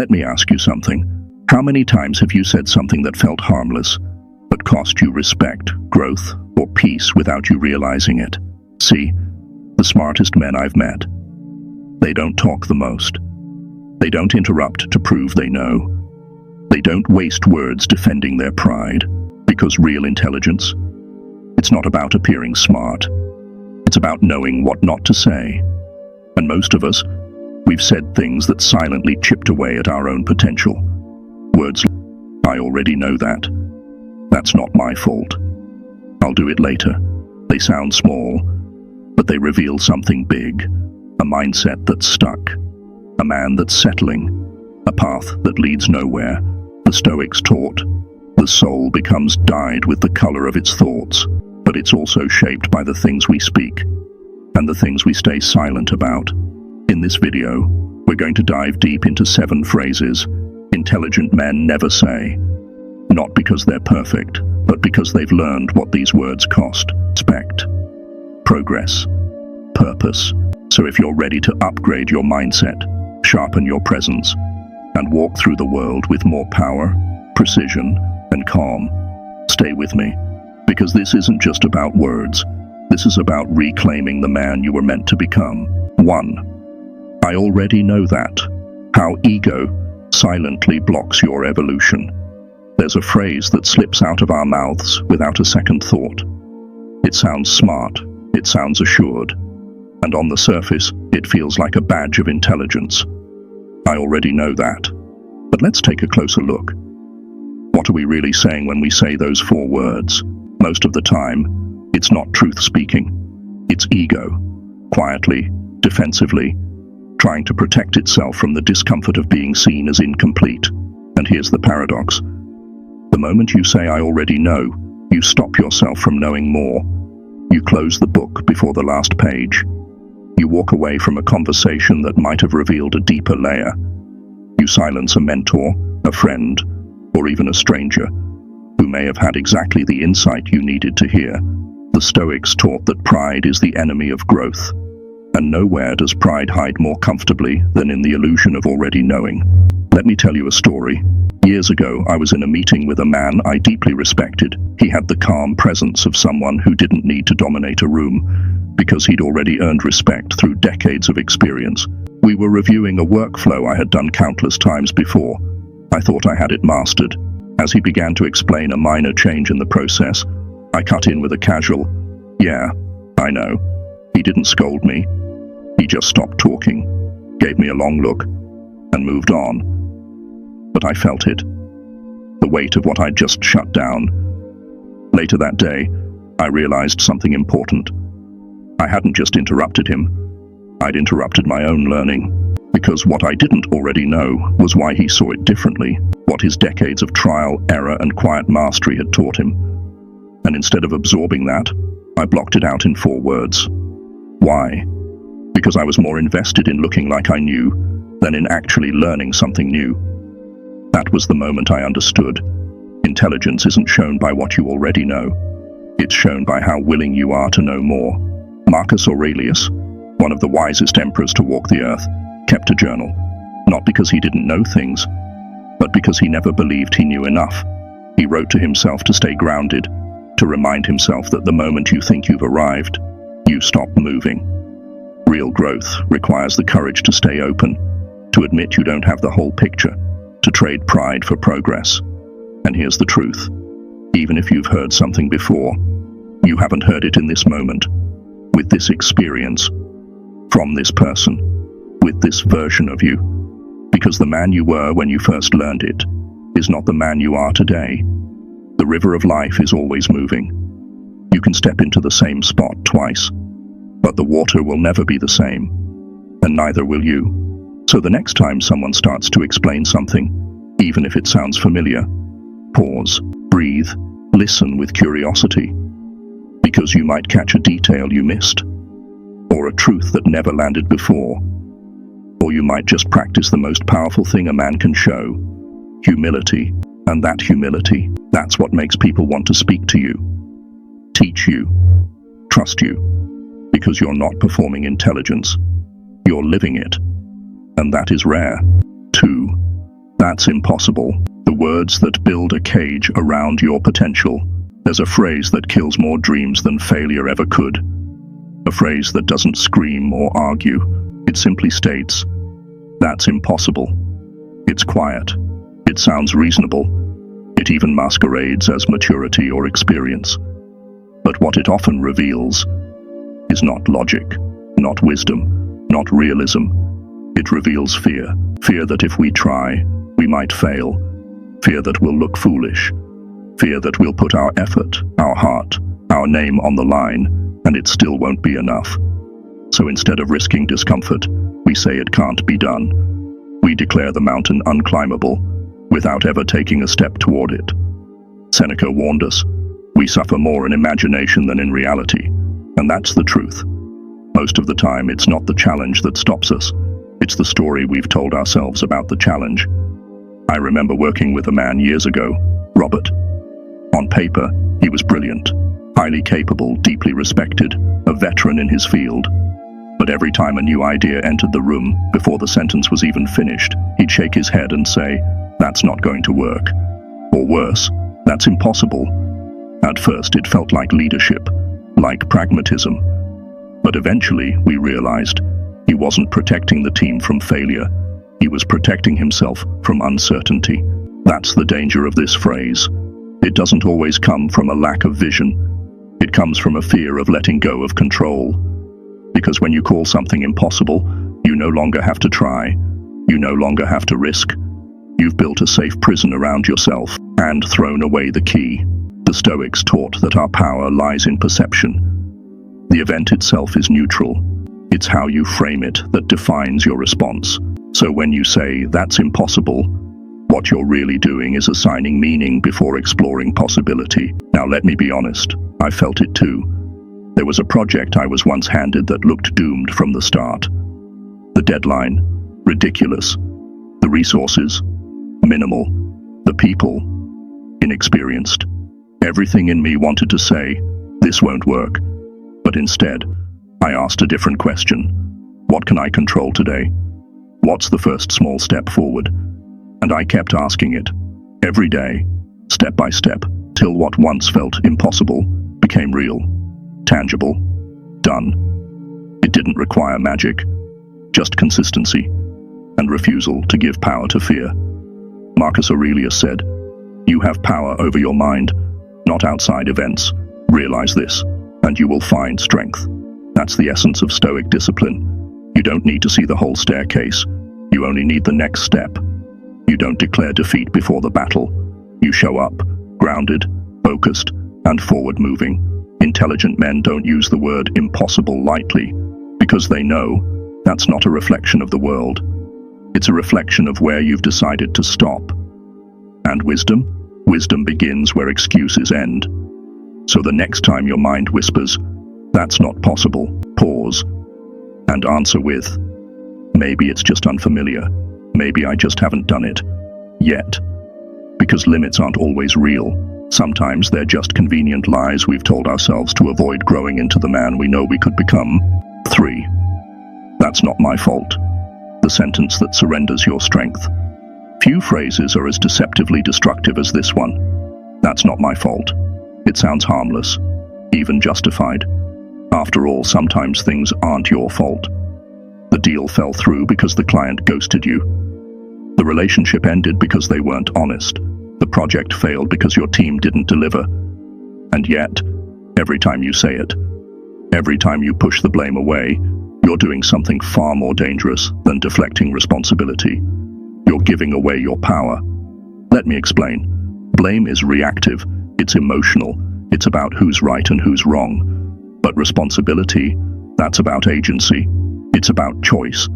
Let me ask you something. How many times have you said something that felt harmless, but cost you respect, growth, or peace without you realizing it? See, the smartest men I've met, they don't talk the most. They don't interrupt to prove they know. They don't waste words defending their pride, because real intelligence, it's not about appearing smart. It's about knowing what not to say. And most of us, we've said things that silently chipped away at our own potential. Words, I already know that. That's not my fault. I'll do it later. They sound small, but they reveal something big. A mindset that's stuck. A man that's settling. A path that leads nowhere. The Stoics taught, the soul becomes dyed with the color of its thoughts, but it's also shaped by the things we speak and the things we stay silent about. In this video, we're going to dive deep into 7 phrases intelligent men never say. Not because they're perfect, but because they've learned what these words cost. Respect, progress, purpose. So if you're ready to upgrade your mindset, sharpen your presence, and walk through the world with more power, precision, and calm, stay with me, because this isn't just about words. This is about reclaiming the man you were meant to become. 1. I already know that. How ego silently blocks your evolution. There's a phrase that slips out of our mouths without a second thought. It sounds smart, it sounds assured, and on the surface, it feels like a badge of intelligence. I already know that. But let's take a closer look. What are we really saying when we say those 4 words? Most of the time, it's not truth speaking. It's ego, quietly, defensively, trying to protect itself from the discomfort of being seen as incomplete. And here's the paradox. The moment you say, I already know, you stop yourself from knowing more. You close the book before the last page. You walk away from a conversation that might have revealed a deeper layer. You silence a mentor, a friend, or even a stranger, who may have had exactly the insight you needed to hear. The Stoics taught that pride is the enemy of growth, and nowhere does pride hide more comfortably than in the illusion of already knowing. Let me tell you a story. Years ago, I was in a meeting with a man I deeply respected. He had the calm presence of someone who didn't need to dominate a room, because he'd already earned respect through decades of experience. We were reviewing a workflow I had done countless times before. I thought I had it mastered. As he began to explain a minor change in the process, I cut in with a casual, "Yeah, I know." He didn't scold me. He just stopped talking, gave me a long look, and moved on. But I felt it. The weight of what I'd just shut down. Later that day, I realized something important. I hadn't just interrupted him. I'd interrupted my own learning. Because what I didn't already know was why he saw it differently, what his decades of trial, error, and quiet mastery had taught him. And instead of absorbing that, I blocked it out in 4 words. Why? Because I was more invested in looking like I knew than in actually learning something new. That was the moment I understood. Intelligence isn't shown by what you already know. It's shown by how willing you are to know more. Marcus Aurelius, one of the wisest emperors to walk the earth, kept a journal, not because he didn't know things, but because he never believed he knew enough. He wrote to himself to stay grounded, to remind himself that the moment you think you've arrived, you stop moving. Real growth requires the courage to stay open, to admit you don't have the whole picture, to trade pride for progress. And here's the truth. Even if you've heard something before, you haven't heard it in this moment, with this experience, from this person, with this version of you. Because the man you were when you first learned it is not the man you are today. The river of life is always moving. You can step into the same spot twice, but the water will never be the same, and neither will you. So the next time someone starts to explain something, even if it sounds familiar, pause, breathe, listen with curiosity, because you might catch a detail you missed, or a truth that never landed before, or you might just practice the most powerful thing a man can show, humility. And that humility, that's what makes people want to speak to you, teach you, trust you, because you're not performing intelligence, you're living it, and that is rare. 2. That's impossible. The words that build a cage around your potential. There's a phrase that kills more dreams than failure ever could. A phrase that doesn't scream or argue. It simply states, that's impossible. It's quiet. It sounds reasonable. It even masquerades as maturity or experience. But what it often reveals is not logic, not wisdom, not realism. It reveals fear. Fear that if we try, we might fail. Fear that we'll look foolish. Fear that we'll put our effort, our heart, our name on the line, and it still won't be enough. So instead of risking discomfort, we say it can't be done. We declare the mountain unclimbable without ever taking a step toward it. Seneca warned us, we suffer more in imagination than in reality, and that's the truth. Most of the time, it's not the challenge that stops us. It's the story we've told ourselves about the challenge. I remember working with a man years ago, Robert. On paper, he was brilliant, highly capable, deeply respected, a veteran in his field. But every time a new idea entered the room, before the sentence was even finished, he'd shake his head and say, that's not going to work. Or worse, that's impossible. At first, it felt like leadership, like pragmatism. But eventually, we realized he wasn't protecting the team from failure. He was protecting himself from uncertainty. That's the danger of this phrase. It doesn't always come from a lack of vision. It comes from a fear of letting go of control. Because when you call something impossible, you no longer have to try. You no longer have to risk. You've built a safe prison around yourself and thrown away the key. The Stoics taught that our power lies in perception. The event itself is neutral. It's how you frame it that defines your response. So when you say, that's impossible, what you're really doing is assigning meaning before exploring possibility. Now let me be honest, I felt it too. There was a project I was once handed that looked doomed from the start. The deadline, ridiculous. The resources, minimal. The people, inexperienced. Everything in me wanted to say, this won't work. But instead, I asked a different question. What can I control today? What's the first small step forward? And I kept asking it, every day, step by step, till what once felt impossible became real, tangible, done. It didn't require magic, just consistency, and refusal to give power to fear. Marcus Aurelius said, you have power over your mind, not outside events. Realize this, and you will find strength. That's the essence of Stoic discipline. You don't need to see the whole staircase. You only need the next step. You don't declare defeat before the battle. You show up, grounded, focused, and forward-moving. Intelligent men don't use the word impossible lightly, because they know that's not a reflection of the world. It's a reflection of where you've decided to stop. And wisdom? Wisdom begins where excuses end. So the next time your mind whispers, that's not possible, pause, and answer with, maybe it's just unfamiliar. Maybe I just haven't done it yet. Because limits aren't always real. Sometimes they're just convenient lies we've told ourselves to avoid growing into the man we know we could become. 3. That's not my fault. The sentence that surrenders your strength. Few phrases are as deceptively destructive as this one. That's not my fault. It sounds harmless, even justified. After all, sometimes things aren't your fault. The deal fell through because the client ghosted you. The relationship ended because they weren't honest. The project failed because your team didn't deliver. And yet, every time you say it, every time you push the blame away, you're doing something far more dangerous than deflecting responsibility. You're giving away your power. Let me explain. Blame is reactive. It's emotional. It's about who's right and who's wrong. But responsibility, that's about agency. It's about choice.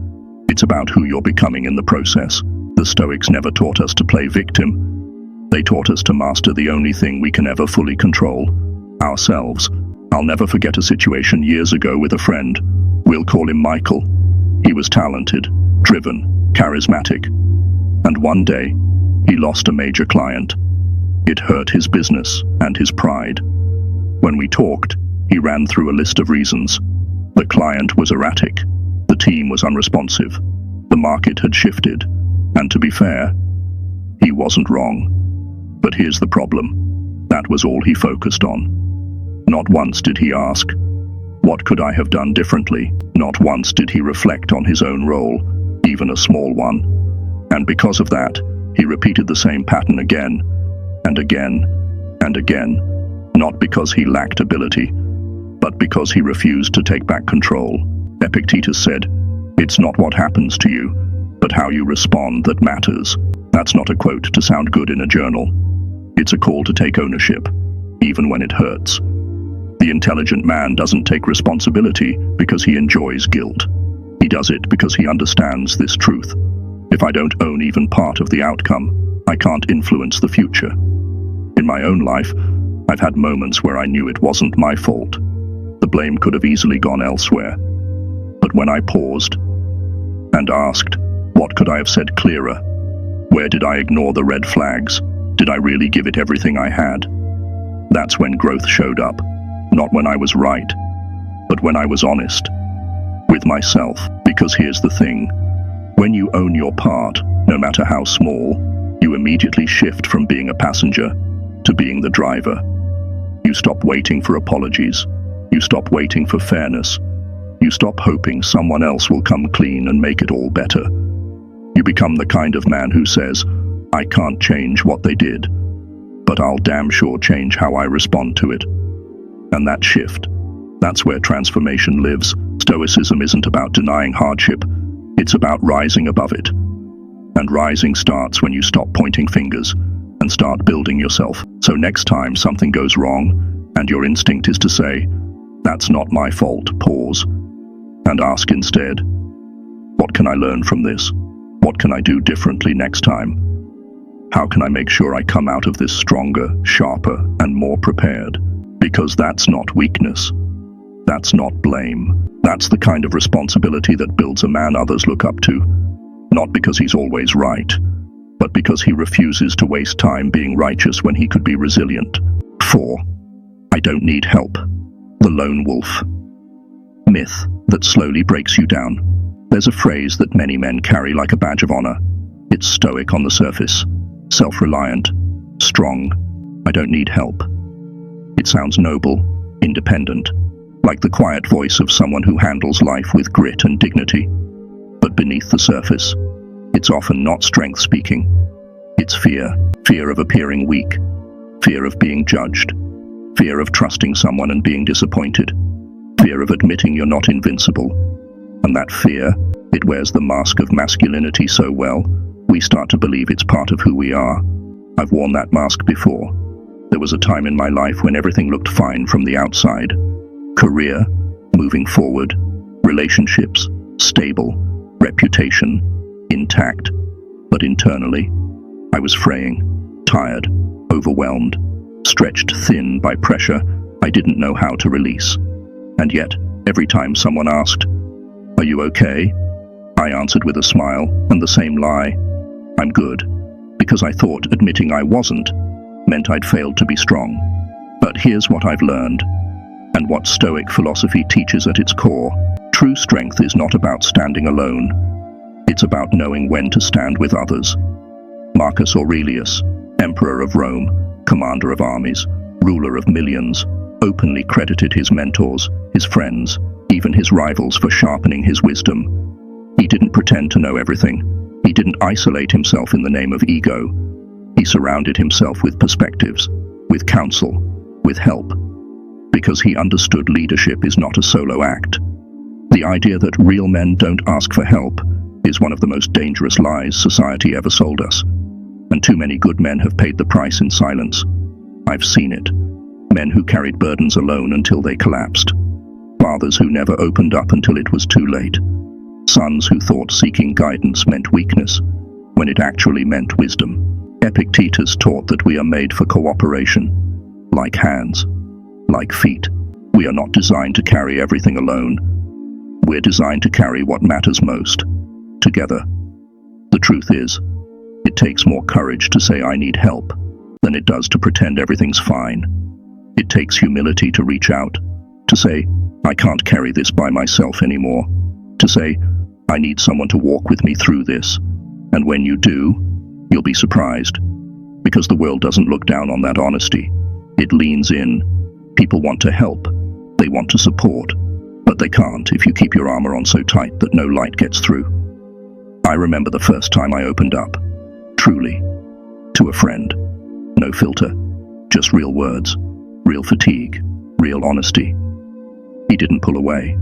It's about who you're becoming in the process. The Stoics never taught us to play victim. They taught us to master the only thing we can ever fully control, ourselves. I'll never forget a situation years ago with a friend. We'll call him Michael. He was talented, driven, charismatic. And one day, he lost a major client. It hurt his business and his pride. When we talked, he ran through a list of reasons. The client was erratic. The team was unresponsive. The market had shifted. And to be fair, wasn't wrong. But here's the problem. That was all he focused on. Not once did he ask, what could I have done differently? Not once did he reflect on his own role, even a small one. And because of that, he repeated the same pattern again, and again, and again, not because he lacked ability, but because he refused to take back control. Epictetus said, "It's not what happens to you, but how you respond that matters." That's not a quote to sound good in a journal. It's a call to take ownership, even when it hurts. The intelligent man doesn't take responsibility because he enjoys guilt. He does it because he understands this truth. If I don't own even part of the outcome, I can't influence the future. In my own life, I've had moments where I knew it wasn't my fault. The blame could have easily gone elsewhere. But when I paused and asked, what could I have said clearer? Where did I ignore the red flags? Did I really give it everything I had? That's when growth showed up. Not when I was right, but when I was honest with myself. Because here's the thing. When you own your part, no matter how small, you immediately shift from being a passenger to being the driver. You stop waiting for apologies. You stop waiting for fairness. You stop hoping someone else will come clean and make it all better. You become the kind of man who says, I can't change what they did, but I'll damn sure change how I respond to it. And that shift, that's where transformation lives. Stoicism isn't about denying hardship, it's about rising above it. And rising starts when you stop pointing fingers and start building yourself. So next time something goes wrong, and your instinct is to say, that's not my fault, pause, and ask instead, what can I learn from this? What can I do differently next time? How can I make sure I come out of this stronger, sharper, and more prepared? Because that's not weakness. That's not blame. That's the kind of responsibility that builds a man others look up to. Not because he's always right, but because he refuses to waste time being righteous when he could be resilient. 4. I don't need help. The lone wolf. Myth that slowly breaks you down. There's a phrase that many men carry like a badge of honor. It's stoic on the surface, self-reliant, strong. I don't need help. It sounds noble, independent, like the quiet voice of someone who handles life with grit and dignity. But beneath the surface, it's often not strength speaking. It's fear. Fear of appearing weak. Fear of being judged. Fear of trusting someone and being disappointed. Fear of admitting you're not invincible. And that fear, it wears the mask of masculinity so well, we start to believe it's part of who we are. I've worn that mask before. There was a time in my life when everything looked fine from the outside. Career, moving forward, relationships, stable, reputation, intact. But internally, I was fraying, tired, overwhelmed, stretched thin by pressure I didn't know how to release. And yet, every time someone asked, "Are you okay?" I answered with a smile and the same lie, "I'm good," because I thought admitting I wasn't meant I'd failed to be strong. But here's what I've learned, and what Stoic philosophy teaches at its core. True strength is not about standing alone. It's about knowing when to stand with others. Marcus Aurelius, Emperor of Rome, commander of armies, ruler of millions, openly credited his mentors, his friends, even his rivals for sharpening his wisdom. He didn't pretend to know everything. He didn't isolate himself in the name of ego. He surrounded himself with perspectives, with counsel, with help, because he understood leadership is not a solo act. The idea that real men don't ask for help is one of the most dangerous lies society ever sold us, and too many good men have paid the price in silence. I've seen it. Men who carried burdens alone until they collapsed. Fathers who never opened up until it was too late. Sons who thought seeking guidance meant weakness, when it actually meant wisdom. Epictetus taught that we are made for cooperation, like hands, like feet. We are not designed to carry everything alone. We're designed to carry what matters most, together. The truth is, it takes more courage to say I need help than it does to pretend everything's fine. It takes humility to reach out, to say, I can't carry this by myself anymore, to say, I need someone to walk with me through this. And when you do, You'll be surprised, because the world doesn't look down on that honesty. It leans in. People want to help. They want to support. But they can't if you keep your armor on so tight that no light gets through. I remember the first time I opened up, truly, to a friend. No filter, just real words, real fatigue, real honesty. He didn't pull away.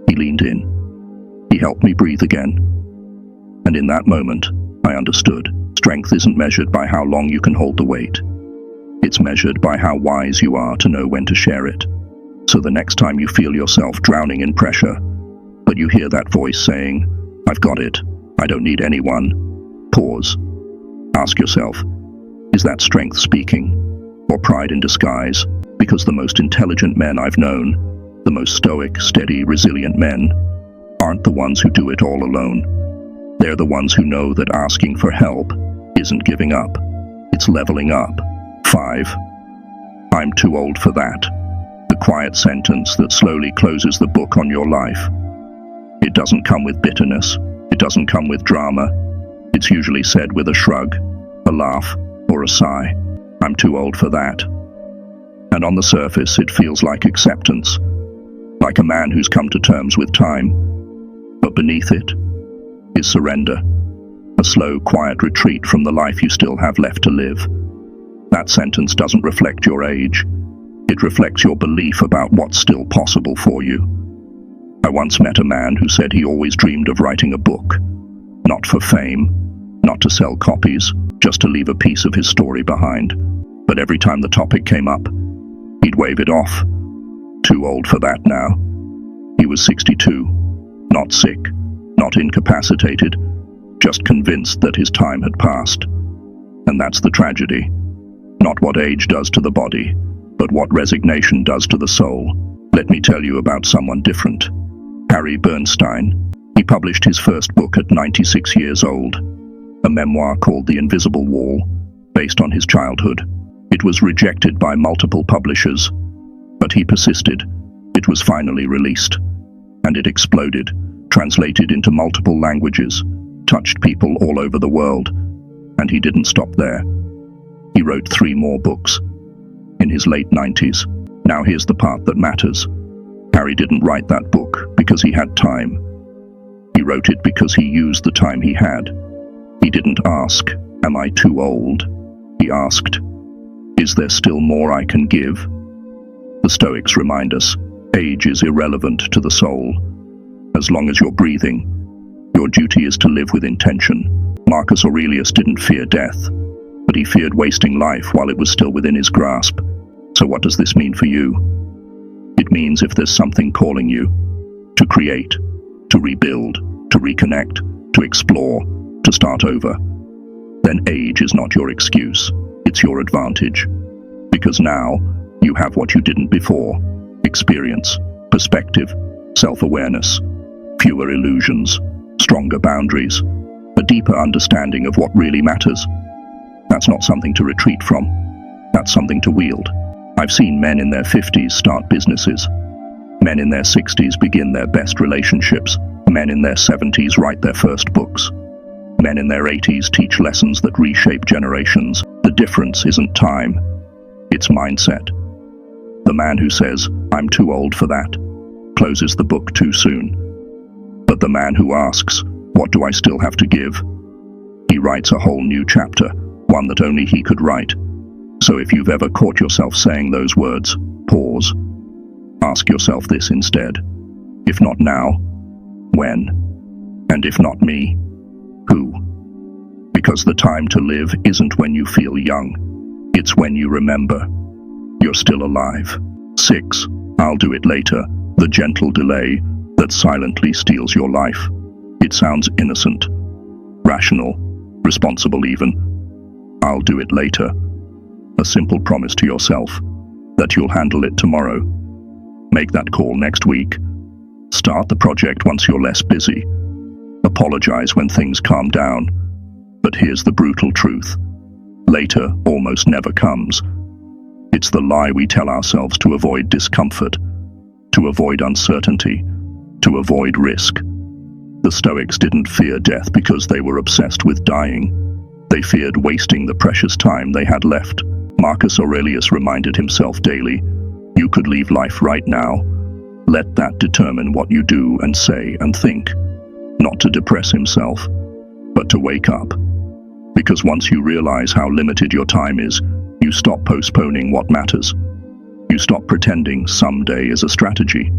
He leaned in. He helped me breathe again. And in that moment, I understood. Strength isn't measured by how long you can hold the weight. It's measured by how wise you are to know when to share it. So the next time you feel yourself drowning in pressure, but you hear that voice saying, "I've got it, I don't need anyone," pause. Ask yourself, is that strength speaking, or pride in disguise? Because the most intelligent men I've known, the most stoic, steady, resilient men, aren't the ones who do it all alone. They're the ones who know that asking for help isn't giving up, it's leveling up. 5. I'm too old for that. The quiet sentence that slowly closes the book on your life. It doesn't come with bitterness. It doesn't come with drama. It's usually said with a shrug, a laugh, or a sigh. I'm too old for that. And on the surface, it feels like acceptance, like a man who's come to terms with time. But beneath it is surrender, a slow, quiet retreat from the life you still have left to live. That sentence doesn't reflect your age. It reflects your belief about what's still possible for you. I once met a man who said he always dreamed of writing a book, not for fame, not to sell copies, just to leave a piece of his story behind. But every time the topic came up, he'd wave it off. Too old for that now. He was 62, not sick, not incapacitated, just convinced that his time had passed. And that's the tragedy. Not what age does to the body, but what resignation does to the soul. Let me tell you about someone different. Harry Bernstein. He published his first book at 96 years old, a memoir called The Invisible Wall, based on his childhood. It was rejected by multiple publishers, but he persisted. It was finally released, and it exploded, translated into multiple languages, touched people all over the world, and he didn't stop there. He wrote 3 more books in his late 90s. Now here's the part that matters. Harry didn't write that book because he had time. He wrote it because he used the time he had. He didn't ask, "Am I too old?" He asked, "Is there still more I can give?" The Stoics remind us, age is irrelevant to the soul. As long as you're breathing, your duty is to live with intention. Marcus Aurelius didn't fear death, but he feared wasting life while it was still within his grasp. So what does this mean for you? It means if there's something calling you, to create, to rebuild, to reconnect, to explore, to start over, then age is not your excuse, it's your advantage. Because now, you have what you didn't before: experience, perspective, self-awareness, fewer illusions, stronger boundaries, a deeper understanding of what really matters. That's not something to retreat from, that's something to wield. I've seen men in their 50s start businesses, men in their 60s begin their best relationships, men in their 70s write their first books, men in their 80s teach lessons that reshape generations. The difference isn't time, it's mindset. The man who says, "I'm too old for that," closes the book too soon. But the man who asks, "What do I still have to give?" he writes a whole new chapter, one that only he could write. So if you've ever caught yourself saying those words, pause. Ask yourself this instead. If not now, when? And if not me, who? Because the time to live isn't when you feel young. It's when you remember you're still alive. 6. I'll do it later. The gentle delay that silently steals your life. It sounds innocent, rational, responsible even. I'll do it later. A simple promise to yourself that you'll handle it tomorrow. Make that call next week. Start the project once you're less busy. Apologize when things calm down. But here's the brutal truth. Later almost never comes. It's the lie we tell ourselves to avoid discomfort, to avoid uncertainty, to avoid risk. The Stoics didn't fear death because they were obsessed with dying. They feared wasting the precious time they had left. Marcus Aurelius reminded himself daily, "You could leave life right now. Let that determine what you do and say and think." Not to depress himself, but to wake up. Because once you realize how limited your time is, you stop postponing what matters. You stop pretending someday is a strategy.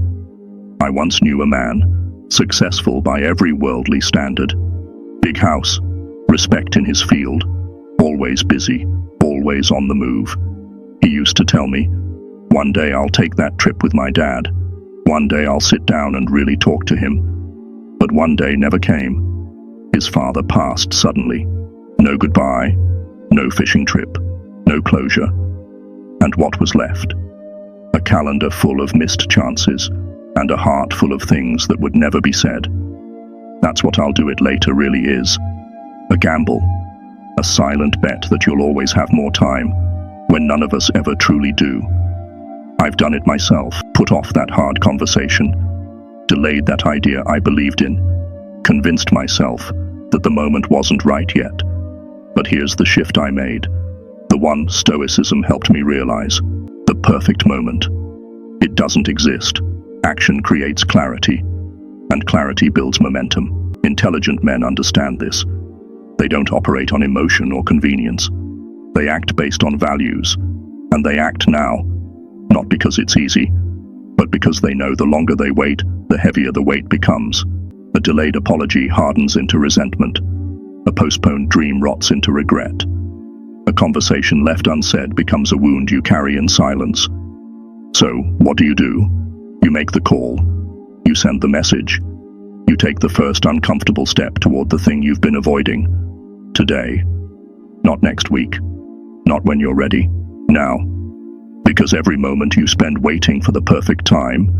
I once knew a man, successful by every worldly standard. Big house, respect in his field, always busy, always on the move. He used to tell me, "One day I'll take that trip with my dad. One day I'll sit down and really talk to him." But one day never came. His father passed suddenly. No goodbye, no fishing trip, no closure. And what was left? A calendar full of missed chances and a heart full of things that would never be said. That's what I'll do it later really is. A gamble. A silent bet that you'll always have more time, when none of us ever truly do. I've done it myself, put off that hard conversation, delayed that idea I believed in, convinced myself that the moment wasn't right yet. But here's the shift I made, the one Stoicism helped me realize: the perfect moment. It doesn't exist. Action creates clarity, and clarity builds momentum. Intelligent men understand this. They don't operate on emotion or convenience. They act based on values, and they act now, not because it's easy, but because they know the longer they wait, the heavier the weight becomes. A delayed apology hardens into resentment. A postponed dream rots into regret. A conversation left unsaid becomes a wound you carry in silence. So, what do? You make the call. You send the message. You take the first uncomfortable step toward the thing you've been avoiding. Today. Not next week. Not when you're ready. Now. Because every moment you spend waiting for the perfect time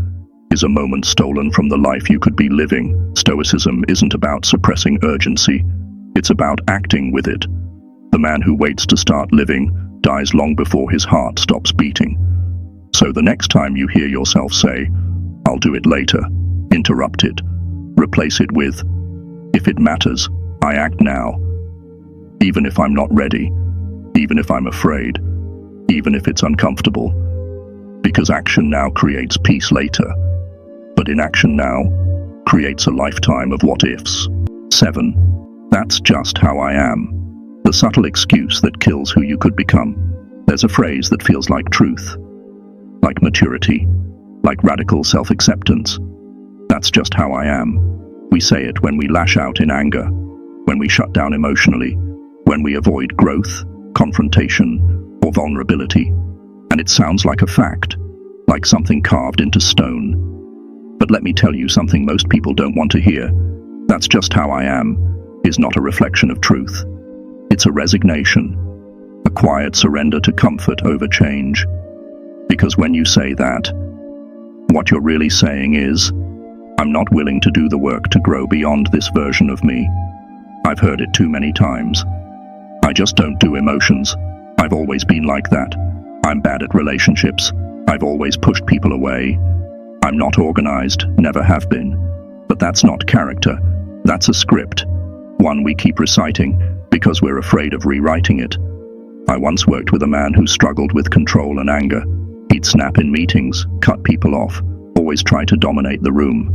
is a moment stolen from the life you could be living. Stoicism isn't about suppressing urgency. It's about acting with it. The man who waits to start living dies long before his heart stops beating. So the next time you hear yourself say, "I'll do it later," interrupt it. Replace it with, "If it matters, I act now. Even if I'm not ready, even if I'm afraid, even if it's uncomfortable." Because action now creates peace later. But inaction now creates a lifetime of what-ifs. 7. That's just how I am. The subtle excuse that kills who you could become. There's a phrase that feels like truth, like maturity, like radical self-acceptance. That's just how I am. We say it when we lash out in anger, when we shut down emotionally, when we avoid growth, confrontation, or vulnerability. And it sounds like a fact, like something carved into stone. But let me tell you something most people don't want to hear. "That's just how I am" is not a reflection of truth. It's a resignation, a quiet surrender to comfort over change. Because when you say that, what you're really saying is, "I'm not willing to do the work to grow beyond this version of me." I've heard it too many times. "I just don't do emotions. I've always been like that. I'm bad at relationships. I've always pushed people away. I'm not organized, never have been." But that's not character. That's a script. One we keep reciting because we're afraid of rewriting it. I once worked with a man who struggled with control and anger. He'd snap in meetings, cut people off, always try to dominate the room.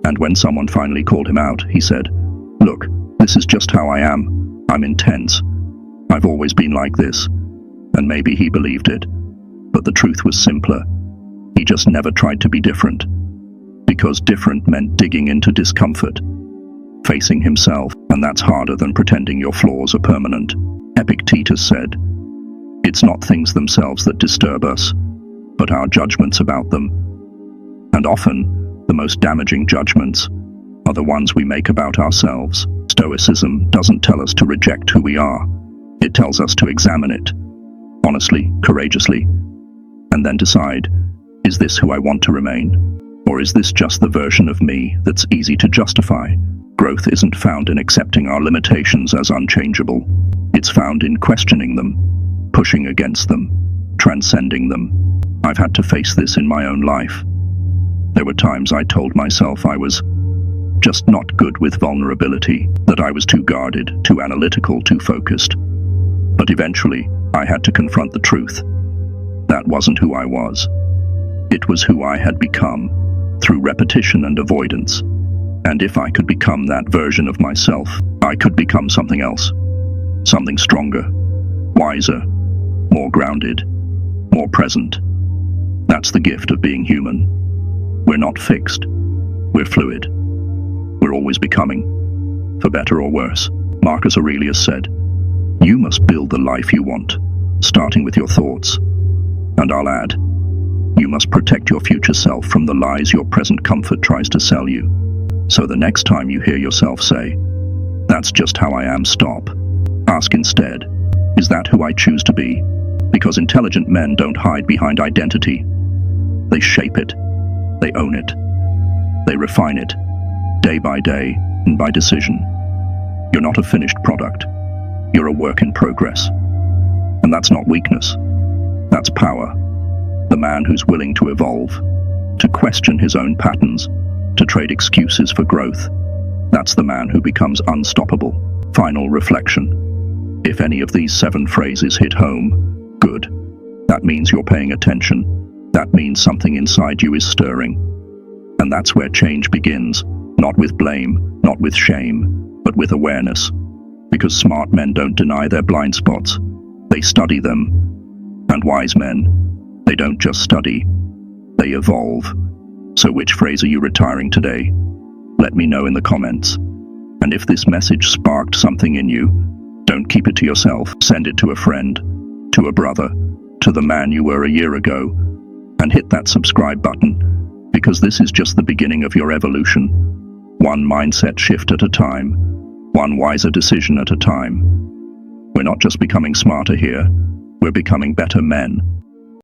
And when someone finally called him out, he said, "Look, this is just how I am. I'm intense. I've always been like this." And maybe he believed it. But the truth was simpler. He just never tried to be different. Because different meant digging into discomfort, facing himself, and that's harder than pretending your flaws are permanent. Epictetus said, "It's not things themselves that disturb us, but our judgments about them." And often, the most damaging judgments are the ones we make about ourselves. Stoicism doesn't tell us to reject who we are. It tells us to examine it, honestly, courageously, and then decide, is this who I want to remain? Or is this just the version of me that's easy to justify? Growth isn't found in accepting our limitations as unchangeable. It's found in questioning them, pushing against them, transcending them. I've had to face this in my own life. There were times I told myself I was just not good with vulnerability, that I was too guarded, too analytical, too focused. But eventually, I had to confront the truth. That wasn't who I was. It was who I had become, through repetition and avoidance. And if I could become that version of myself, I could become something else. Something stronger, wiser, more grounded, more present. That's the gift of being human. We're not fixed. We're fluid. We're always becoming, for better or worse. Marcus Aurelius said, "You must build the life you want, starting with your thoughts." And I'll add, you must protect your future self from the lies your present comfort tries to sell you. So the next time you hear yourself say, "That's just how I am," stop. Ask instead, is that who I choose to be? Because intelligent men don't hide behind identity. They shape it. They own it. They refine it, day by day and by decision. You're not a finished product. You're a work in progress. And that's not weakness. That's power. The man who's willing to evolve, to question his own patterns, to trade excuses for growth. That's the man who becomes unstoppable. Final reflection. If any of these 7 phrases hit home, good. That means you're paying attention. That means something inside you is stirring. And that's where change begins, not with blame, not with shame, but with awareness. Because smart men don't deny their blind spots. They study them. And wise men, they don't just study, they evolve. So which phrase are you retiring today? Let me know in the comments. And if this message sparked something in you, don't keep it to yourself. Send it to a friend, to a brother, to the man you were a year ago, and hit that subscribe button, because this is just the beginning of your evolution. One mindset shift at a time, one wiser decision at a time. We're not just becoming smarter here, we're becoming better men,